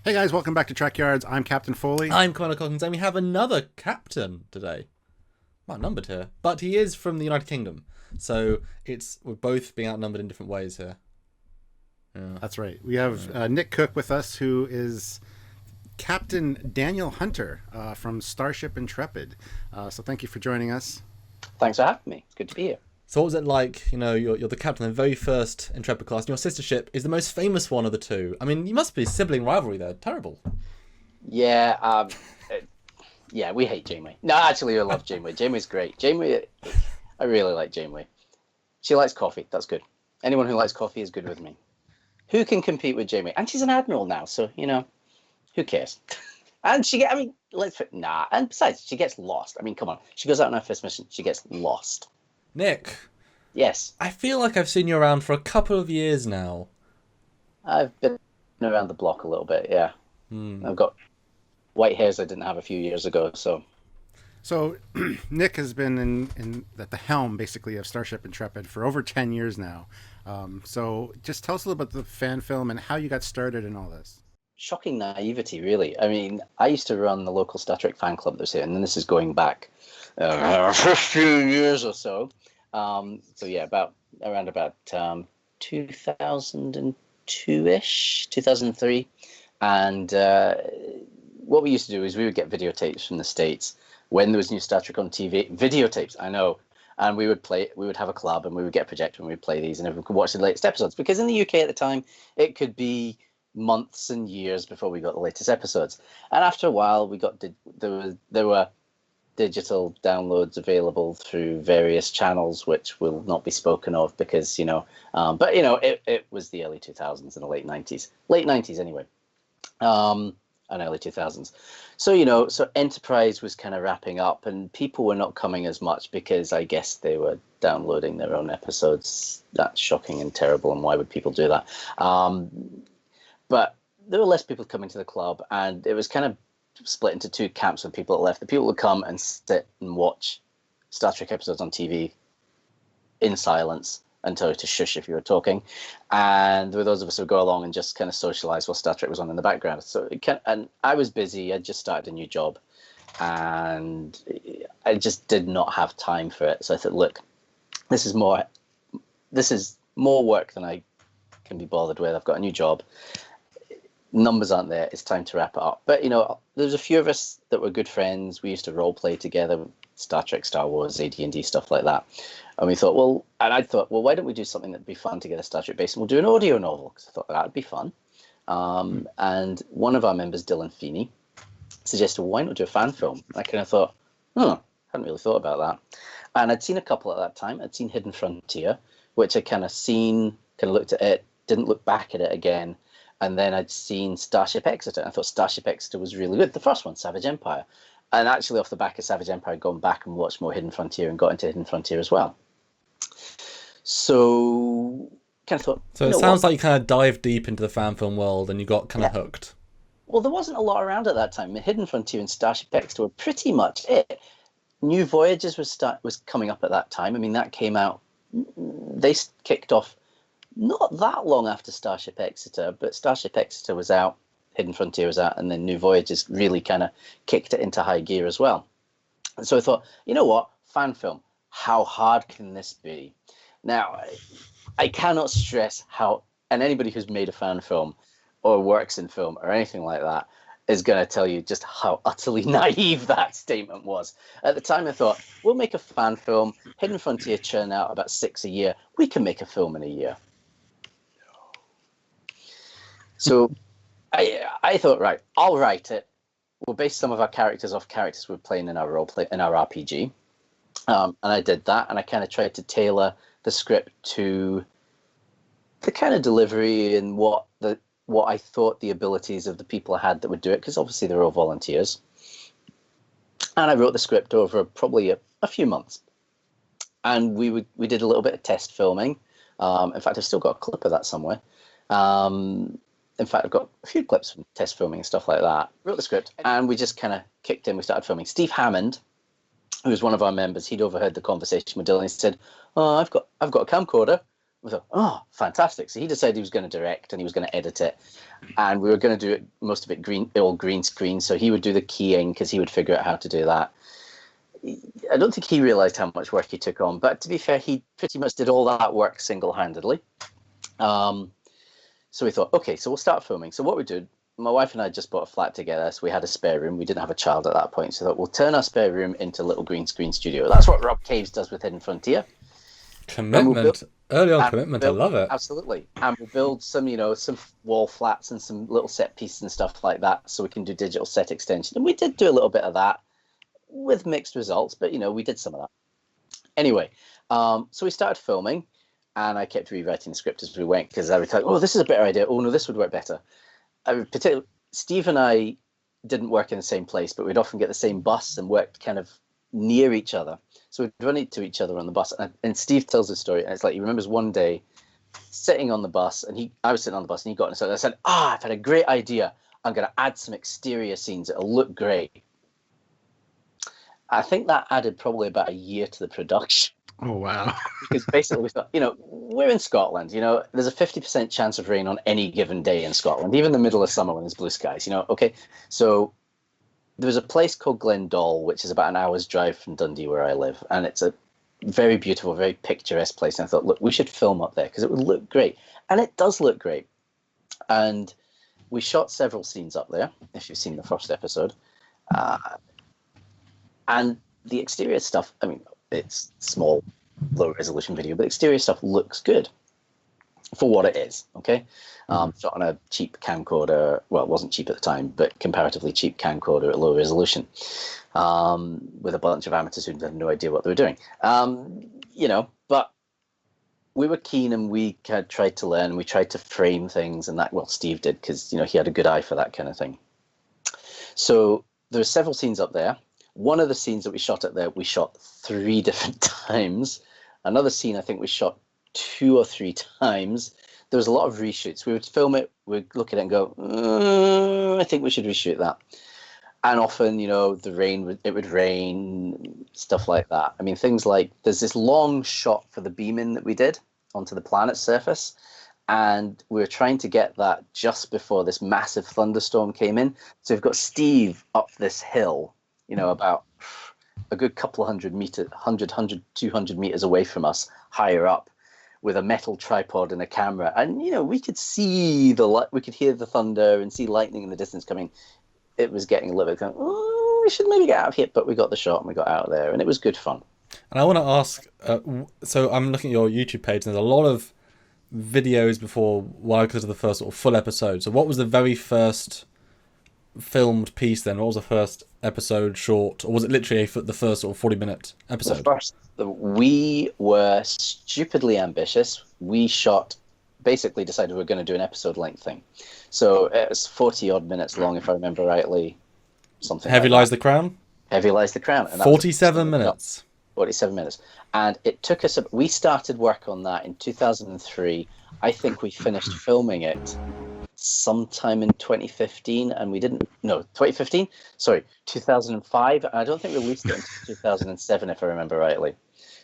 Hey guys, welcome back to Trekyards. I'm Captain Foley. I'm Connor Coggins, and we have another captain today. Well, numbered here, but he is from the United Kingdom, so we're both being outnumbered in different ways here. Yeah. That's right. We have Nick Cook with us, who is Captain Daniel Hunter from Starship Intrepid. So thank you for joining us. Thanks for having me. It's good to be here. So what was it like? You're the captain of the very first Intrepid class, and your sister ship is the most famous one of the two. I mean, you must be sibling rivalry there. Terrible. Yeah, yeah, we hate Janeway. No, actually, I love Janeway. Janeway's great. Janeway, I really like Janeway. She likes coffee. That's good. Anyone who likes coffee is good with me. Who can compete with Janeway? And she's an admiral now, so, who cares? And and besides, she gets lost. I mean, come on. She goes out on her first mission. She gets lost. Nick. Yes. I feel like I've seen you around for a couple of years now. I've been around the block a little bit, yeah. I've got white hairs I didn't have a few years ago, so... So, Nick has been at the helm, basically, of Starship Intrepid for over 10 years now. So, just tell us a little about the fan film and how you got started in all this. Shocking naivety, really. I mean, I used to run the local Star Trek fan club that was here, and then this is going back a few years or so. So yeah, around about 2002-ish, 2003. And what we used to do is we would get videotapes from the States when there was new Star Trek on TV. Videotapes, I know. And we would have a club and we would get a projector and we'd play these and everyone could watch the latest episodes. Because in the UK at the time, it could be months and years before we got the latest episodes. And after a while, there were digital downloads available through various channels, which will not be spoken of because, it was the early 2000s and the late 90s anyway, and early 2000s. So, so Enterprise was kind of wrapping up and people were not coming as much because I guess they were downloading their own episodes. That's shocking and terrible. And why would people do that? But there were less people coming to the club and it was kind of split into two camps of people that left. The people would come and sit and watch Star Trek episodes on TV in silence and tell you to shush if you were talking. And there were those of us who would go along and just kind of socialize while Star Trek was on in the background. So and I was busy. I just started a new job and I just did not have time for it. So I thought, look, this is more work than I can be bothered with. I've got a new job. Numbers aren't there. It's time to wrap it up. But, there's a few of us that were good friends. We used to role play together, Star Trek, Star Wars, AD&D, stuff like that. And I thought, why don't we do something that'd be fun to get a Star Trek base? And we'll do an audio novel because I thought that'd be fun. And one of our members, Dylan Feeney, suggested, well, why not do a fan film? And I kind of thought, hadn't really thought about that. And I'd seen a couple at that time. I'd seen Hidden Frontier, which I kind of looked at it, didn't look back at it again. And then I'd seen Starship Exeter. I thought Starship Exeter was really good. The first one, Savage Empire. And actually off the back of Savage Empire, I'd gone back and watched more Hidden Frontier and got into Hidden Frontier as well. So kind of thought... So it sounds like you kind of dived deep into the fan film world and you got kind of hooked. Well, there wasn't a lot around at that time. Hidden Frontier and Starship Exeter were pretty much it. New Voyages was coming up at that time. I mean, that came out... They kicked off not that long after Starship Exeter, but Starship Exeter was out, Hidden Frontier was out, and then New Voyages really kind of kicked it into high gear as well. And so I thought, you know what, fan film, how hard can this be? Now, I cannot stress how, and anybody who's made a fan film or works in film or anything like that is going to tell you just how utterly naive that statement was. At the time, I thought, we'll make a fan film, Hidden Frontier churn out about 6 a year, we can make a film in a year. So I thought, right, I'll write it. We'll base some of our characters off characters we're playing in our roleplay, in our RPG. And I did that, and I kind of tried to tailor the script to the kind of delivery and what I thought the abilities of the people I had that would do it, because obviously they're all volunteers. And I wrote the script over probably a few months. And we did a little bit of test filming. In fact, I've still got a clip of that somewhere. In fact, I've got a few clips from test filming and stuff like that. Wrote the script, and we just kind of kicked in. We started filming. Steve Hammond, who was one of our members, he'd overheard the conversation with Dylan. He said, "Oh, I've got a camcorder. We thought, oh, fantastic. So he decided he was going to direct and he was going to edit it. And we were going to do it, most of it all green screen. So he would do the keying because he would figure out how to do that. I don't think he realized how much work he took on. But to be fair, he pretty much did all that work single-handedly. So we thought, okay, so we'll start filming. So what we did, my wife and I just bought a flat together, so we had a spare room. We didn't have a child at that point, so that we'll turn our spare room into a little green screen studio. That's what Rob Caves does with Hidden Frontier. Commitment. Early on commitment, I love it. Absolutely. And we'll build some, some wall flats and some little set pieces and stuff like that so we can do digital set extension. And we did do a little bit of that with mixed results, but, we did some of that. Anyway, so we started filming. And I kept rewriting the script as we went because I was like, oh, this is a better idea. Oh, no, this would work better. Particularly, Steve and I didn't work in the same place, but we'd often get the same bus and worked kind of near each other. So we'd run into each other on the bus. And Steve tells the story, and it's like he remembers one day sitting on the bus, and I was sitting on the bus, and he got in. So I said, I've had a great idea. I'm going to add some exterior scenes. It'll look great. I think that added probably about a year to the production. Oh, wow. Because basically we thought, we're in Scotland, there's a 50% chance of rain on any given day in Scotland, even in the middle of summer when there's blue skies, okay. So there's a place called Glendall, which is about an hour's drive from Dundee where I live. And it's a very beautiful, very picturesque place. And I thought, look, we should film up there because it would look great. And it does look great. And we shot several scenes up there, if you've seen the first episode. And the exterior stuff, it's small, low resolution video, but exterior stuff looks good for what it is. Okay. Shot on a cheap camcorder. Well, it wasn't cheap at the time, but comparatively cheap camcorder at low resolution, with a bunch of amateurs who had no idea what they were doing. But we were keen and we had tried to learn. We tried to frame things and that, well, Steve did because, he had a good eye for that kind of thing. So there were several scenes up there. One of the scenes that we shot up there, we shot 3 different times. Another scene, I think we shot 2 or 3 times. There was a lot of reshoots. We would film it, we'd look at it and go, I think we should reshoot that. And often, it would rain, stuff like that. Things like, there's this long shot for the beam-in that we did onto the planet's surface. And we were trying to get that just before this massive thunderstorm came in. So we've got Steve up this hill, about a good couple of 100 meters, 200 meters away from us, higher up, with a metal tripod and a camera. And, we could see we could hear the thunder and see lightning in the distance coming. It was getting a little bit going, we should maybe get out of here. But we got the shot and we got out of there and it was good fun. And I want to ask, so I'm looking at your YouTube page and there's a lot of videos before because of the first sort of full episode. So what was the very first filmed piece then? What was the first episode short, or was it literally the first sort of 40-minute episode? We were stupidly ambitious. We basically decided we were going to do an episode length thing. So it was 40 odd minutes long, if I remember rightly. Something Heavy like Lies that. the Crown? Heavy Lies the Crown. And 47 minutes. 47 minutes. And it took us, we started work on that in 2003. I think we finished filming it sometime in 2015, and 2015? Sorry, 2005. And I don't think we released it until 2007, if I remember rightly.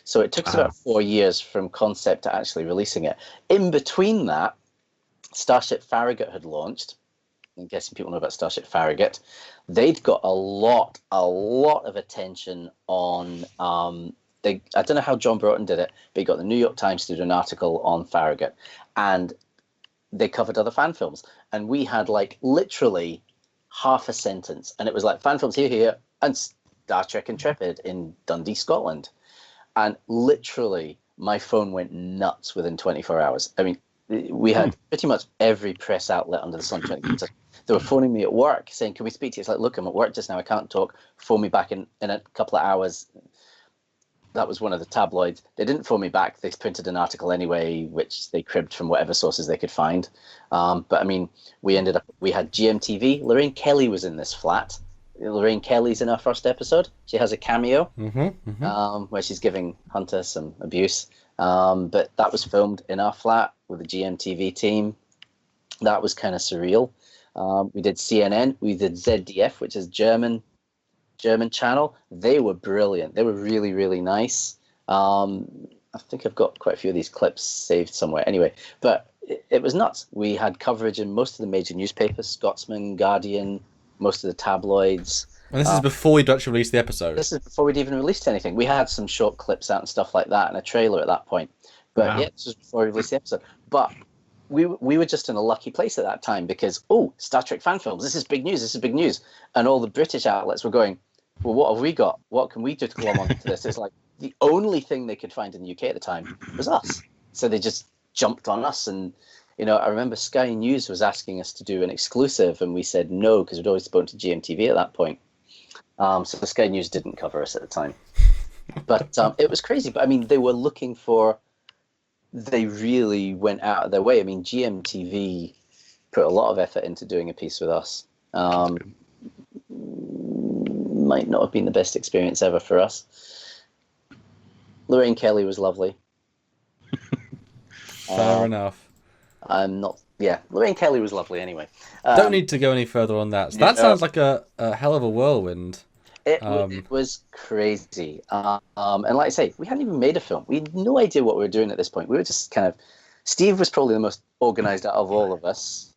So it took us about 4 years from concept to actually releasing it. In between that, Starship Farragut had launched. I'm guessing people know about Starship Farragut. They'd got a lot of attention on. I don't know how John Broughton did it, but he got the New York Times to do an article on Farragut, and they covered other fan films. And we had literally half a sentence, and it was like fan films here, and Star Trek Intrepid in Dundee, Scotland. And literally, my phone went nuts within 24 hours. We had pretty much every press outlet under the sun. They were phoning me at work saying, can we speak to you? It's like, look, I'm at work just now. I can't talk. Phone me back in a couple of hours. That was one of the tabloids. They didn't phone me back. They printed an article anyway, which they cribbed from whatever sources they could find. But we had GMTV. Lorraine Kelly was in this flat. Lorraine Kelly's in our first episode. She has a cameo where she's giving Hunter some abuse. But that was filmed in our flat with the GMTV team. That was kind of surreal. We did CNN. We did ZDF, which is German channel. They were brilliant. They were really, really nice. I think I've got quite a few of these clips saved somewhere. Anyway, but it was nuts. We had coverage in most of the major newspapers, Scotsman, Guardian, most of the tabloids. And this is before we'd actually released the episode. This is before we'd even released anything. We had some short clips out and stuff like that, and a trailer at that point. But Wow. yeah, this was before we released the episode. But we were just in a lucky place at that time because, Star Trek fan films, this is big news, this is big news. And all the British outlets were going, well, what have we got? What can we do to glom onto this? It's like the only thing they could find in the UK at the time was us. So they just jumped on us. And, I remember Sky News was asking us to do an exclusive, and we said no because we'd always spoken to GMTV at that point. So the Sky News didn't cover us at the time. But it was crazy. But, I mean, they were looking for... They really went out of their way. I mean, GMTV put a lot of effort into doing a piece with us. Might not have been the best experience ever for us. Lorraine Kelly was lovely. Fair enough. Lorraine Kelly was lovely anyway. Don't need to go any further on that. So that sounds like a hell of a whirlwind. It was crazy. And like I say, we hadn't even made a film. We had no idea what we were doing at this point. We were just kind of... Steve was probably the most organized out of all of us.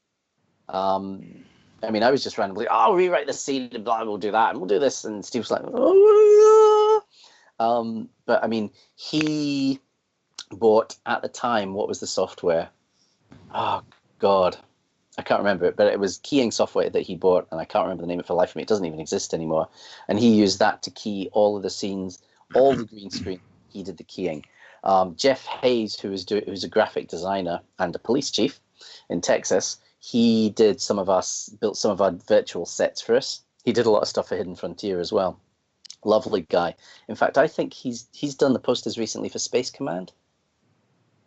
I mean, I was just randomly, rewrite the scene and blah, we'll do that and we'll do this. And Steve was like, but I mean, he bought at the time, what was the software? Oh, God. I can't remember it, but it was keying software that he bought, and I can't remember the name of it for the life of me. It doesn't even exist anymore. And he used that to key all of the scenes, all the green screen. He did the keying. Jeff Hayes, who's a graphic designer and a police chief in Texas, he built some of our virtual sets for us. He did a lot of stuff for Hidden Frontier as well. Lovely guy. In fact, I think he's done the posters recently for Space Command.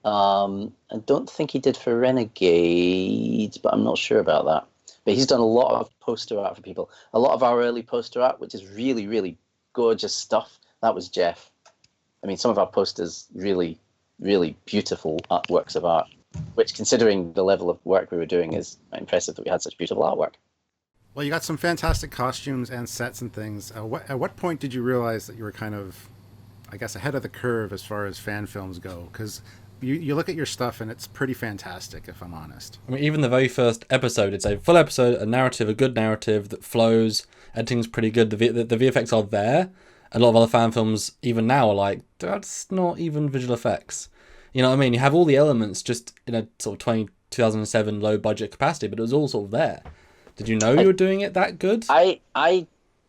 I don't think he did for Renegades, but I'm not sure about that. But he's done a lot of poster art for people. A lot of our early poster art, which is really, really gorgeous stuff, that was Jeff. I mean, some of our posters, really, really beautiful works of art, which, considering the level of work we were doing, is impressive that we had such beautiful artwork. Well, you got some fantastic costumes and sets and things. At what point did you realize that you were kind of, I guess, ahead of the curve as far as fan films go? Because you look at your stuff and it's pretty fantastic, if I'm honest. I mean, even the very first episode, it's a full episode, a narrative, a good narrative that flows. Editing's pretty good. The VFX are there. A lot of other fan films, even now, are like, that's not even visual effects. You know what I mean? You have all the elements just in a sort of 2007 low budget capacity, but it was all sort of there. Did you know you were doing it that good? I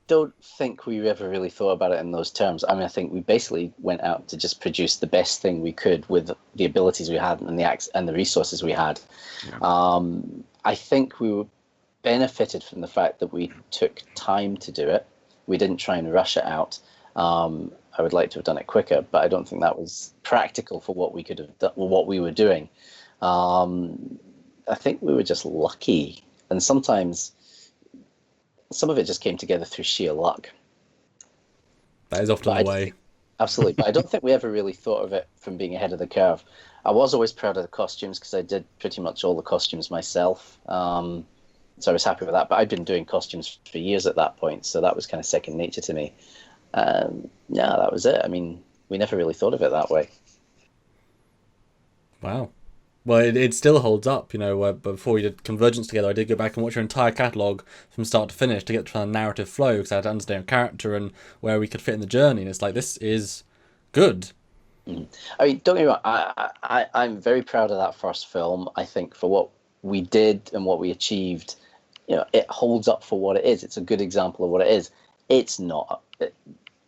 don't think we ever really thought about it in those terms. I mean, I think we basically went out to just produce the best thing we could with the abilities we had and the resources we had. Yeah. I think we benefited from the fact that we took time to do it. We didn't try and rush it out. I would like to have done it quicker, but I don't think that was practical for what we could have done, or what we were doing. I think we were just lucky, and sometimes some of it just came together through sheer luck. That is often the way. Absolutely, but I don't think we ever really thought of it from being ahead of the curve. I was always proud of the costumes because I did pretty much all the costumes myself. So I was happy with that, but I'd been doing costumes for years at that point, so that was kind of second nature to me. Yeah, that was it. I mean, we never really thought of it that way. Wow. Well, it still holds up, you know. Before we did Convergence together, I did go back and watch your entire catalogue from start to finish to get the narrative flow, because I had to understand your character and where we could fit in the journey. And it's like, this is good. I mean, don't get me wrong, I'm very proud of that first film. I think for what we did and what we achieved, you know, it holds up for what it is. It's a good example of what it is. It's not,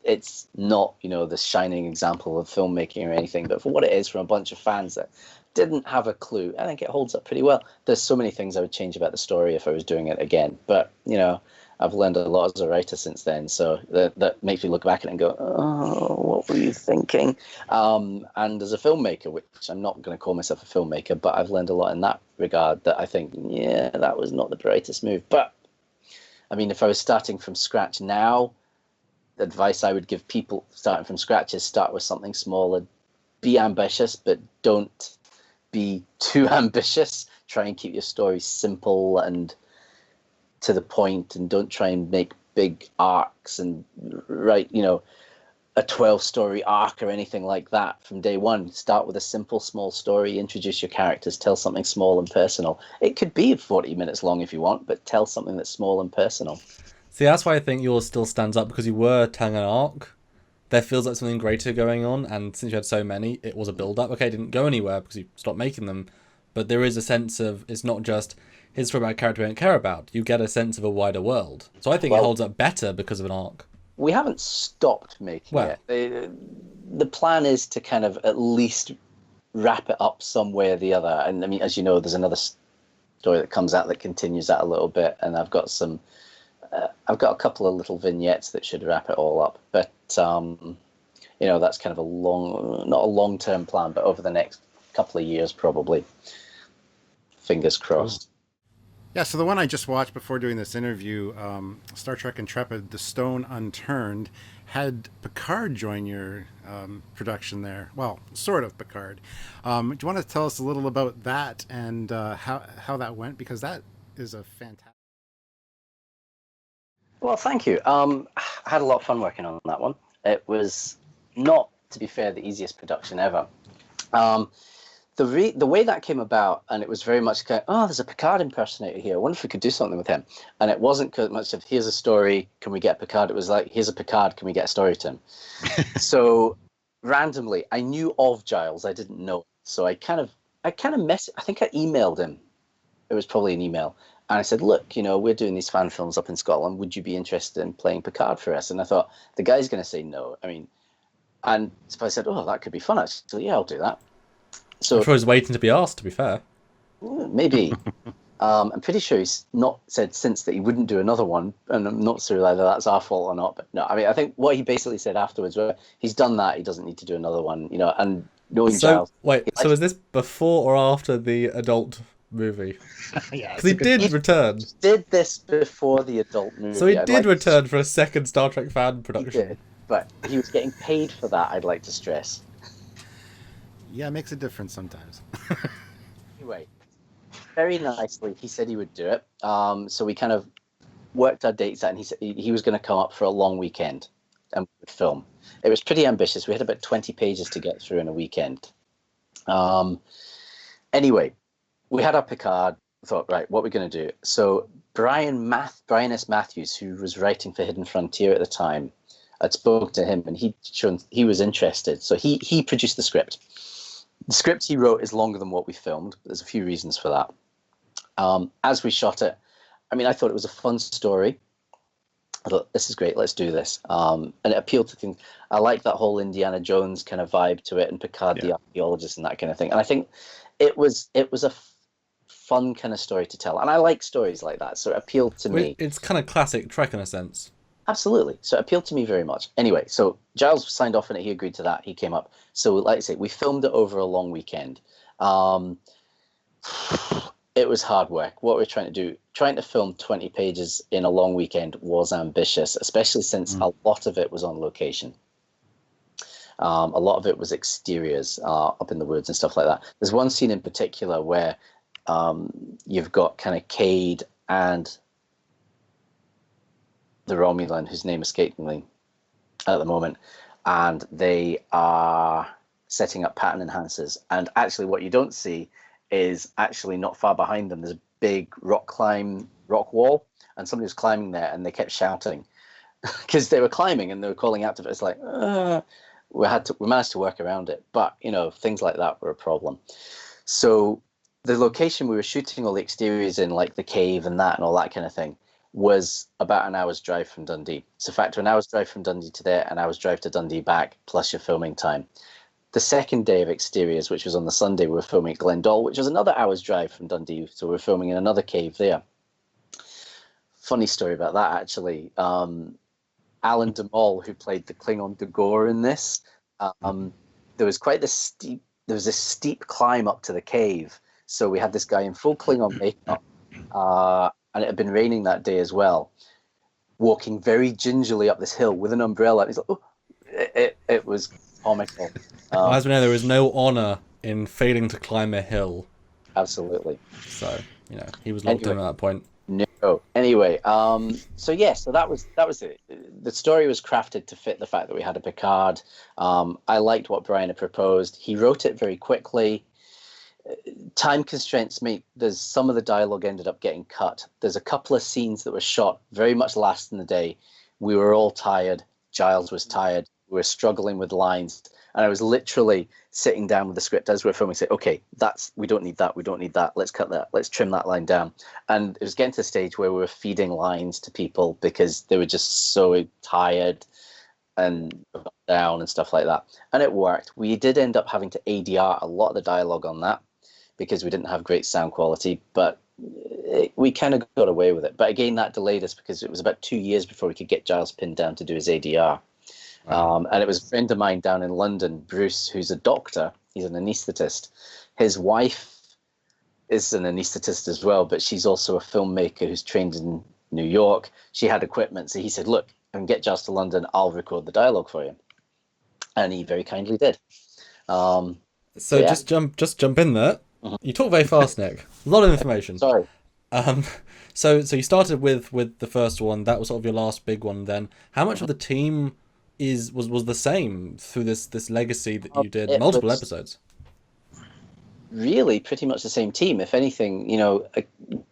you know, the shining example of filmmaking or anything, but for what it is from a bunch of fans that didn't have a clue, I think it holds up pretty well. There's so many things I would change about the story if I was doing it again, but, you know, I've learned a lot as a writer since then, so that makes me look back at it and go, oh, what were you thinking? And as a filmmaker, which I'm not going to call myself a filmmaker, but I've learned a lot in that regard that I think, yeah, that was not the brightest move. But, I mean, if I was starting from scratch now, the advice I would give people starting from scratch is start with something smaller. Be ambitious, but don't be too ambitious. Try and keep your story simple and to the point, and don't try and make big arcs and write, you know, a 12-story arc or anything like that from day one. Start with a simple, small story, introduce your characters, tell something small and personal. It could be 40 minutes long if you want, but tell something that's small and personal. See, that's why I think yours still stands up, because you were telling an arc. There feels like something greater going on, and since you had so many, it was a build-up. Okay, it didn't go anywhere because you stopped making them, but there is a sense of, it's not just, here's a story about a character we don't care about. You get a sense of a wider world. So I think it holds up better because of an arc. We haven't stopped making it. The plan is to kind of at least wrap it up some way or the other. And I mean, as you know, there's another story that comes out that continues that a little bit, and I've got a couple of little vignettes that should wrap it all up. But that's kind of not a long-term plan, but over the next couple of years, probably. Fingers crossed. Yeah, so the one I just watched before doing this interview, Star Trek Intrepid, The Stone Unturned, had Picard join your production there. Well, sort of Picard. Do you want to tell us a little about that and how that went? Because that is a fantastic... Well, thank you. I had a lot of fun working on that one. It was not, to be fair, the easiest production ever. The way that came about, and it was very much kind of, there's a Picard impersonator here. I wonder if we could do something with him. And it wasn't much of, here's a story, can we get Picard? It was like, here's a Picard, can we get a story to him? So randomly, I knew of Giles, I didn't know. So I kind of I think I emailed him. It was probably an email. And I said, look, we're doing these fan films up in Scotland. Would you be interested in playing Picard for us? And I thought, the guy's going to say no. And so I said, that could be fun, actually. So, yeah, I'll do that. So I'm sure he's waiting to be asked, to be fair. Maybe. I'm pretty sure he's not said since that he wouldn't do another one. And I'm not sure whether that's our fault or not. But no, I think what he basically said afterwards, was he's done that. He doesn't need to do another one, and knowing Giles. So is this before or after the adult movie? Yeah, because he did return. Did this before the adult movie. So he did return for a second Star Trek fan production. He did, but he was getting paid for that, I'd like to stress. Yeah, it makes a difference sometimes. Anyway, very nicely, he said he would do it. So we kind of worked our dates out, and he said he was going to come up for a long weekend and we would film. It was pretty ambitious. We had about 20 pages to get through in a weekend. Anyway, we had our Picard. Thought, right, what are we going to do? So Brian S. Matthews, who was writing for Hidden Frontier at the time, I'd spoken to him, and he was interested. So he produced the script. The script he wrote is longer than what we filmed. There's a few reasons for that. As we shot it, I thought it was a fun story. I thought, this is great, let's do this. And it appealed to things. I like that whole Indiana Jones kind of vibe to it, and Picard the archaeologist and that kind of thing. And I think it was a fun kind of story to tell. And I like stories like that, so it appealed to me. It's kind of classic Trek in a sense. Absolutely. So it appealed to me very much. Anyway, so Giles signed off on it. He agreed to that. He came up. So like I say, we filmed it over a long weekend. It was hard work. What we're trying to film 20 pages in a long weekend was ambitious, especially since a lot of it was on location. A lot of it was exteriors up in the woods and stuff like that. There's one scene in particular where you've got kind of Cade and the Romulan, whose name escaped me at the moment, and they are setting up pattern enhancers. And actually what you don't see is actually not far behind them, there's a big rock wall, and somebody was climbing there, and they kept shouting because they were climbing and they were calling out to it. It's like, we managed to work around it, but things like that were a problem. So the location we were shooting all the exteriors in, like the cave and all that kind of thing, was about an hour's drive from Dundee. So factor an hour's drive from Dundee to there, an hour's drive to Dundee back, plus your filming time. The second day of exteriors, which was on the Sunday, we were filming at Glendale, which was another hour's drive from Dundee. So we were filming in another cave there. Funny story about that, actually. Alan de Mol, who played the Klingon de Gore in this, there was a steep climb up to the cave. So we had this guy in full Klingon makeup, and it had been raining that day as well, walking very gingerly up this hill with an umbrella. And he's like, it was comical. As we know, there is no honour in failing to climb a hill. Absolutely. So, he was locked in at that point. No. Anyway, so that was it. The story was crafted to fit the fact that we had a Picard. I liked what Brian had proposed. He wrote it very quickly. Time constraints mean there's some of the dialogue ended up getting cut. There's a couple of scenes that were shot very much last in the day. We were all tired. Giles was tired. We were struggling with lines. And I was literally sitting down with the script as we were filming, say, okay, we don't need that, we don't need that, let's cut that, let's trim that line down. And it was getting to the stage where we were feeding lines to people because they were just so tired and down and stuff like that. And it worked. We did end up having to ADR a lot of the dialogue on that because we didn't have great sound quality, but we kind of got away with it. But again, that delayed us because it was about 2 years before we could get Giles pinned down to do his ADR. And it was a friend of mine down in London, Bruce, who's a doctor. He's an anaesthetist. His wife is an anaesthetist as well, but she's also a filmmaker who's trained in New York. She had equipment. So he said, look, I can get Giles to London. I'll record the dialogue for you. And he very kindly did. So yeah. just jump in there. Mm-hmm. You talk very fast, Nick. A lot of information. Sorry. So you started with the first one. That was sort of your last big one then. How much of the team was the same through this legacy that you did multiple episodes? Really pretty much the same team. If anything,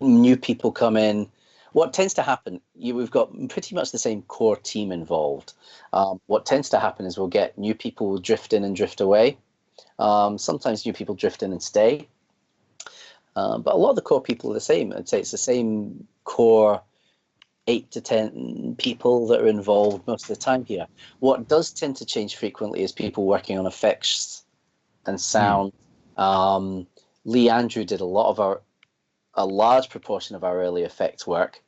new people come in. What tends to happen, we've got pretty much the same core team involved. What tends to happen is we'll get new people who drift in and drift away. Sometimes new people drift in and stay. But a lot of the core people are the same. I'd say it's the same core 8 to 10 people that are involved most of the time here. What does tend to change frequently is people working on effects and sound. Lee Andrew did a large proportion of our early effects work.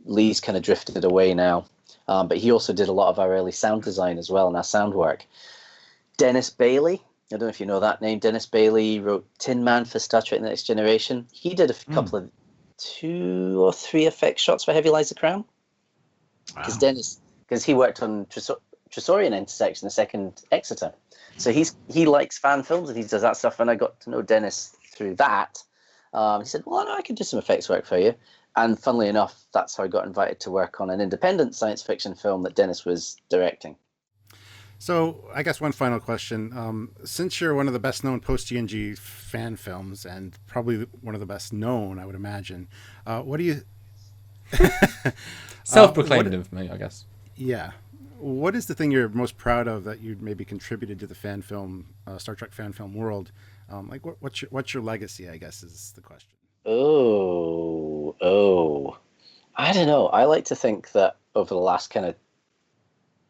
Lee's kind of drifted away now, but he also did a lot of our early sound design as well and our sound work. Dennis Bailey, I don't know if you know that name. Dennis Bailey wrote Tin Man for Star Trek: The Next Generation. He did a couple of 2 or 3 effect shots for Heavy Lies the Crown. Because he worked on Tresorian Intersection, the second Exeter. So he likes fan films and he does that stuff. And I got to know Dennis through that. He said, well, no, I can do some effects work for you. And funnily enough, that's how I got invited to work on an independent science fiction film that Dennis was directing. So I guess one final question. Since you're one of the best known post-TNG fan films and probably one of the best known, I would imagine, what do you... Self-proclaimed of me, I guess. Yeah. What is the thing you're most proud of that you maybe contributed to the fan film, Star Trek fan film world? What's your legacy, I guess, is the question. Oh. I don't know. I like to think that over the last kind of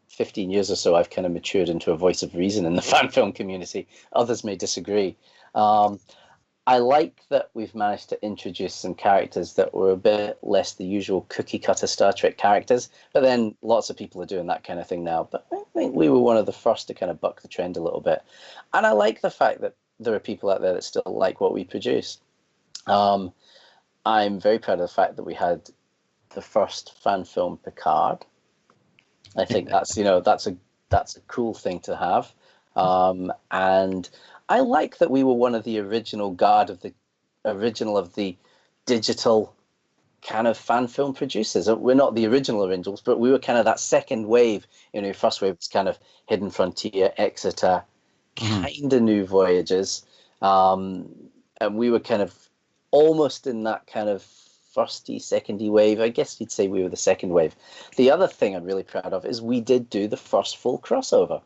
15 years or so, I've kind of matured into a voice of reason in the fan film community. Others may disagree. I like that we've managed to introduce some characters that were a bit less the usual cookie cutter Star Trek characters, but then lots of people are doing that kind of thing now. But I think we were one of the first to kind of buck the trend a little bit. And I like the fact that there are people out there that still like what we produce. I'm very proud of the fact that we had the first fan film Picard. I think that's a cool thing to have. And I like that we were one of the original guard of the digital kind of fan film producers. We're not the original originals, but we were kind of that second wave. First wave was kind of Hidden Frontier, Exeter, kind of New Voyages. And we were kind of almost in that kind of firsty, secondy wave. I guess you'd say we were the second wave. The other thing I'm really proud of is we did do the first full crossover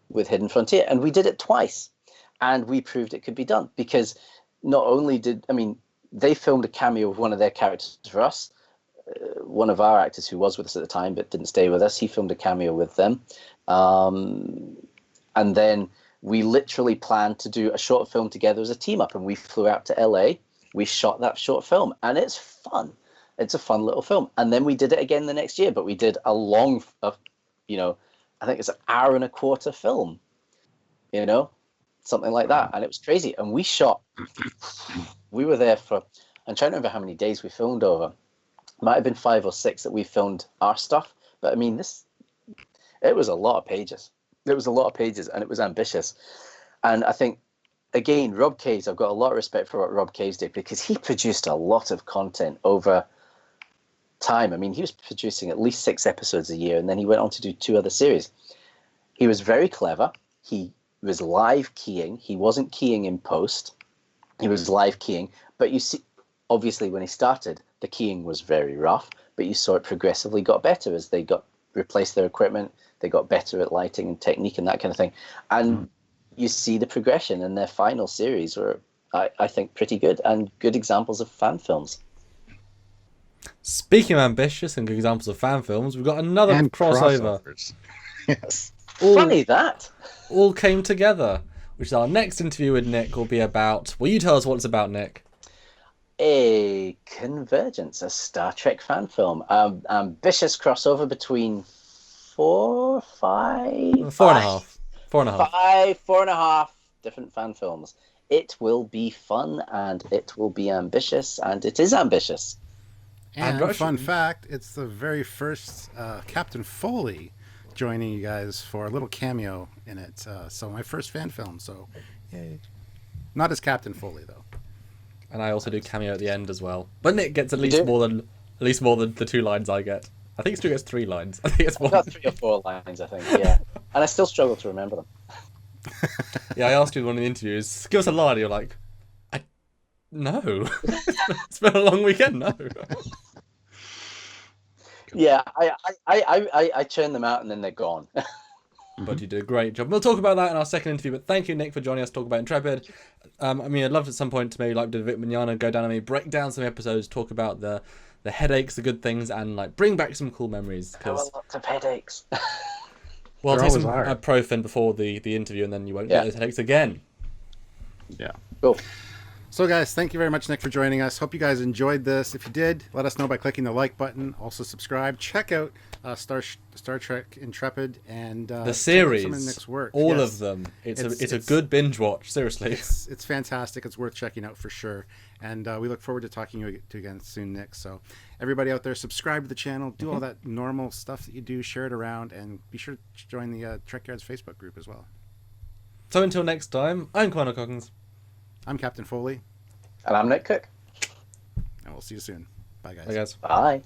with Hidden Frontier, and we did it twice, and we proved it could be done, because not only they filmed a cameo of one of their characters for us, one of our actors who was with us at the time but didn't stay with us, he filmed a cameo with them, and then we literally planned to do a short film together as a team up, and we flew out to LA, we shot that short film, and it's fun. It's a fun little film. And then we did it again the next year, but we did a long, I think it's an hour and a quarter film, something like that. And it was crazy. And we were there for, I'm trying to remember how many days we filmed over. Might have been 5 or 6 that we filmed our stuff. But it was a lot of pages. It was a lot of pages, and it was ambitious. And I think again, Rob Case, I've got a lot of respect for what Rob Case did, because he produced a lot of content over time. I mean, he was producing at least 6 episodes a year, and then he went on to do 2 other series. He was very clever. He was live keying. He wasn't keying in post. He was live keying. But you see, obviously, when he started, the keying was very rough, but you saw it progressively got better as they replaced their equipment. They got better at lighting and technique and that kind of thing. And you see the progression, and their final series were, I think, pretty good, and good examples of fan films. Speaking of ambitious and good examples of fan films, we've got another And crossover. crossovers. Yes. Funny that. All came together, which is our next interview with Nick will be about. Will you tell us what it's about, Nick? A Convergence, a Star Trek fan film. Ambitious crossover between 4, 5... 4.5. 4.5. 5, 4.5 different fan films. It will be fun, and it will be ambitious, and it is ambitious. And Russian. fun fact, it's the very first Captain Foley joining you guys for a little cameo in it. So my first fan film, so yay. Not as Captain Foley, though. And I also do cameo at the end as well. But Nick gets at You least do? more than the 2 lines I get. I think Stu gets 3 lines. I think it's I've more. got 3 or 4 lines, I think, yeah. And I still struggle to remember them. Yeah, I asked you in one of the interviews, give us a line, and you're like, no. It's been a long weekend, no. Yeah, I churn them out and then they're gone. But you did a great job. We'll talk about that in our second interview, but thank you, Nick, for joining us to talk about Intrepid. I mean, I'd love at some point to maybe, like Vic Mignogna, go down and maybe break down some episodes, talk about the headaches, the good things, and like bring back some cool memories. There were lots of headaches. Well, There take some always are. ibuprofen before the interview, and then you won't get those headaches again. Yeah. Cool. So, guys, thank you very much, Nick, for joining us. Hope you guys enjoyed this. If you did, let us know by clicking the like button. Also, subscribe. Check out Star Trek Intrepid and The check out series, some of Nick's work. all Yes. of them. It's a It's- good binge watch. Seriously. It's fantastic. It's worth checking out for sure. And we look forward to talking to you again soon, Nick. So everybody out there, subscribe to the channel. Do all that normal stuff that you do. Share it around. And be sure to join the Trekyards Facebook group as well. So until next time, I'm Commander Coggins. I'm Captain Foley. And I'm Nick Cook. And we'll see you soon. Bye, guys. Bye, guys. Bye.